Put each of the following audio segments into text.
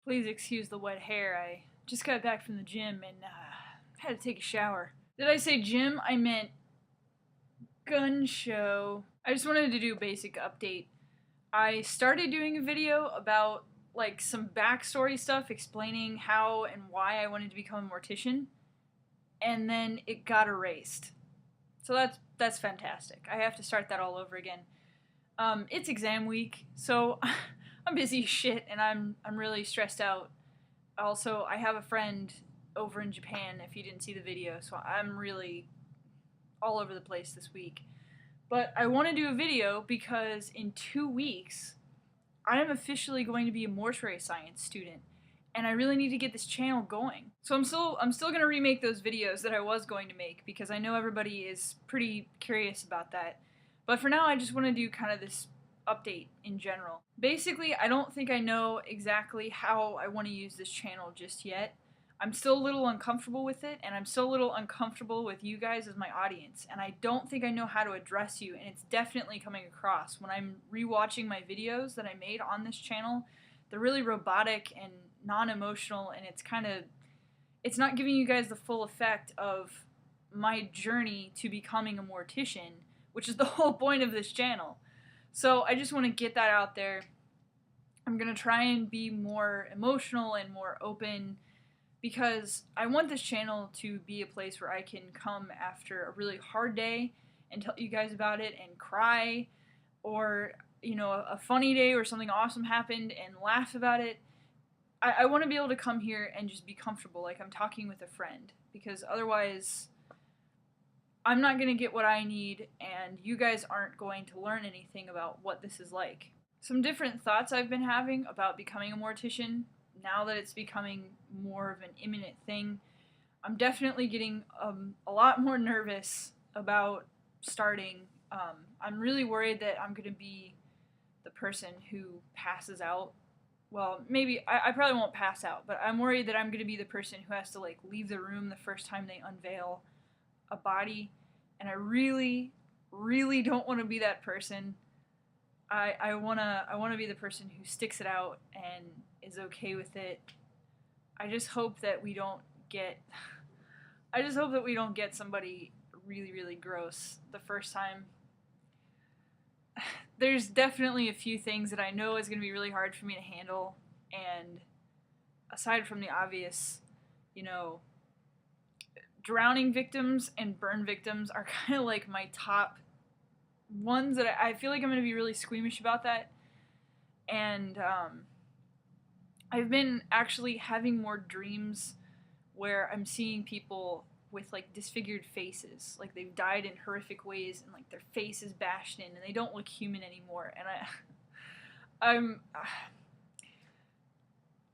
Please excuse the wet hair. I just got back from the gym and had to take a shower. Did I say gym? I meant gun show. I just wanted to do a basic update. I started doing a video about like some backstory stuff explaining how and why I wanted to become a mortician, and then it got erased. So that's fantastic. I have to start that all over again. It's exam week, so I'm busy as shit, and I'm really stressed out. Also, I have a friend over in Japan. If you didn't see the video, so I'm really all over the place this week. But I want to do a video because in 2 weeks, I am officially going to be a mortuary science student, and I really need to get this channel going. So I'm still gonna remake those videos that I was going to make because I know everybody is pretty curious about that. But for now, I just want to do kind of this update in general. Basically, I don't think I know exactly how I want to use this channel just yet. I'm still a little uncomfortable with it, and I'm still a little uncomfortable with you guys as my audience, and I don't think I know how to address you, and it's definitely coming across. When I'm rewatching my videos that I made on this channel, they're really robotic and non-emotional, and it's not giving you guys the full effect of my journey to becoming a mortician, which is the whole point of this channel. So I just want to get that out there. I'm going to try and be more emotional and more open because I want this channel to be a place where I can come after a really hard day and tell you guys about it and cry, or, you know, a funny day or something awesome happened and laugh about it. I want to be able to come here and just be comfortable, like I'm talking with a friend, because otherwise I'm not going to get what I need, and you guys aren't going to learn anything about what this is like. Some different thoughts I've been having about becoming a mortician, now that it's becoming more of an imminent thing. I'm definitely getting a lot more nervous about starting. I'm really worried that I'm going to be the person who passes out. Well, maybe, I probably won't pass out, but I'm worried that I'm going to be the person who has to like leave the room the first time they unveil a body, and I really, really don't want to be that person. I wanna be the person who sticks it out and is okay with it. I just hope that we don't get somebody really, really gross the first time. There's definitely a few things that I know is going to be really hard for me to handle, and aside from the obvious, you know, drowning victims and burn victims are kind of like my top ones that I feel like I'm going to be really squeamish about that. And I've been actually having more dreams where I'm seeing people with like disfigured faces, like they've died in horrific ways and like their face is bashed in and they don't look human anymore. And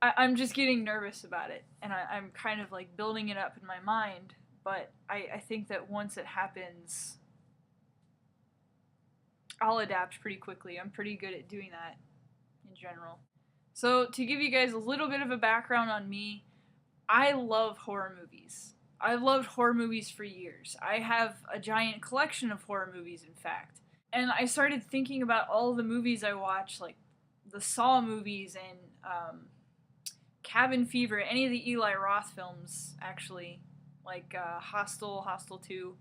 I'm just getting nervous about it, and I'm kind of like building it up in my mind. But I think that once it happens, I'll adapt pretty quickly. I'm pretty good at doing that in general. So to give you guys a little bit of a background on me, I love horror movies. I've loved horror movies for years. I have a giant collection of horror movies, in fact. And I started thinking about all the movies I watched, like the Saw movies and Cabin Fever, any of the Eli Roth films, actually, like Hostel, Hostel 2.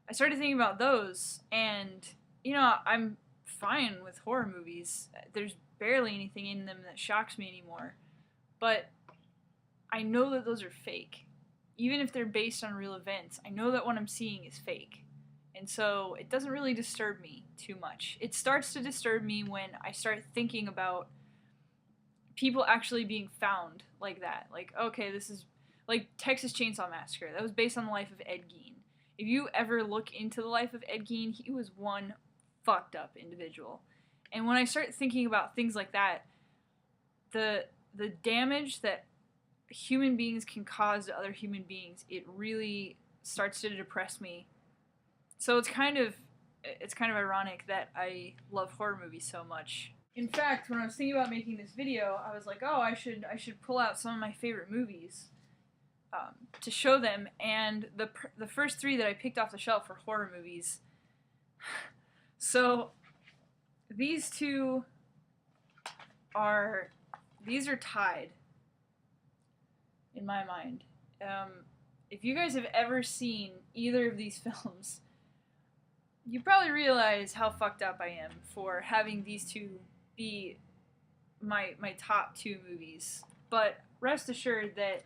I started thinking about those, and, you know, I'm fine with horror movies. There's barely anything in them that shocks me anymore. But I know that those are fake. Even if they're based on real events, I know that what I'm seeing is fake. And so it doesn't really disturb me too much. It starts to disturb me when I start thinking about people actually being found like that. Like, okay, this is like Texas Chainsaw Massacre. That was based on the life of Ed Gein. If you ever look into the life of Ed Gein, he was one fucked up individual. And when I start thinking about things like that, the damage that human beings can cause to other human beings, it really starts to depress me. So it's kind of ironic that I love horror movies so much. In fact, when I was thinking about making this video, I was like, oh, I should pull out some of my favorite movies to show them, and the first three that I picked off the shelf were horror movies. So these two are tied. in my mind. If you guys have ever seen either of these films, you probably realize how fucked up I am for having these two be my top two movies. But rest assured that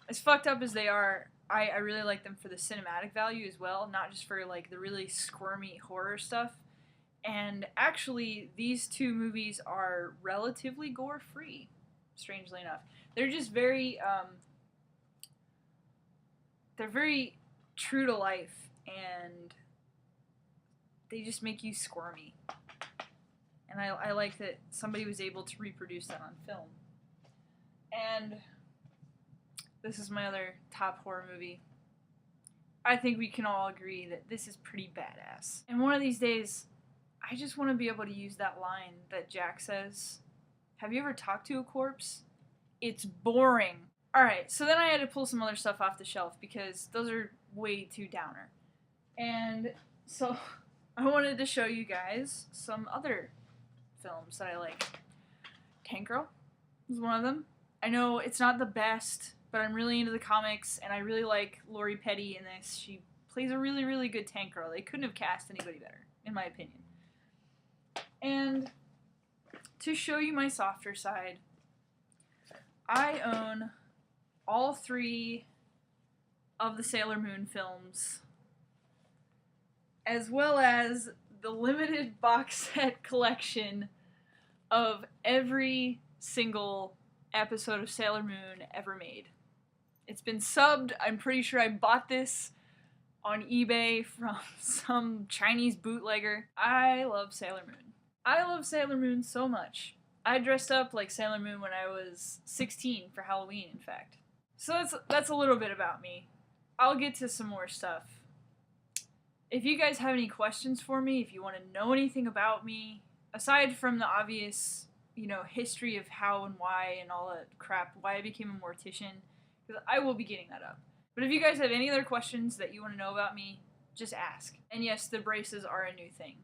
as fucked up as they are, I really like them for the cinematic value as well, not just for like the really squirmy horror stuff. And actually, these two movies are relatively gore free, strangely enough. They're just they're very true to life, and they just make you squirmy. And I like that somebody was able to reproduce that on film. And this is my other top horror movie. I think we can all agree that this is pretty badass. And one of these days, I just want to be able to use that line that Jack says, "Have you ever talked to a corpse? It's boring." Alright, so then I had to pull some other stuff off the shelf because those are way too downer. And so I wanted to show you guys some other films that I like. Tank Girl is one of them. I know it's not the best, but I'm really into the comics, and I really like Lori Petty in this. She plays a really, really good Tank Girl. They couldn't have cast anybody better, in my opinion. And to show you my softer side, I own all 3 of the Sailor Moon films, as well as the limited box set collection of every single episode of Sailor Moon ever made. It's been subbed. I'm pretty sure I bought this on eBay from some Chinese bootlegger. I love Sailor Moon. I love Sailor Moon so much. I dressed up like Sailor Moon when I was 16 for Halloween, in fact. So that's a little bit about me. I'll get to some more stuff. If you guys have any questions for me, if you want to know anything about me, aside from the obvious, history of how and why and all that crap, why I became a mortician, because I will be getting that up. But if you guys have any other questions that you want to know about me, just ask. And yes, the braces are a new thing.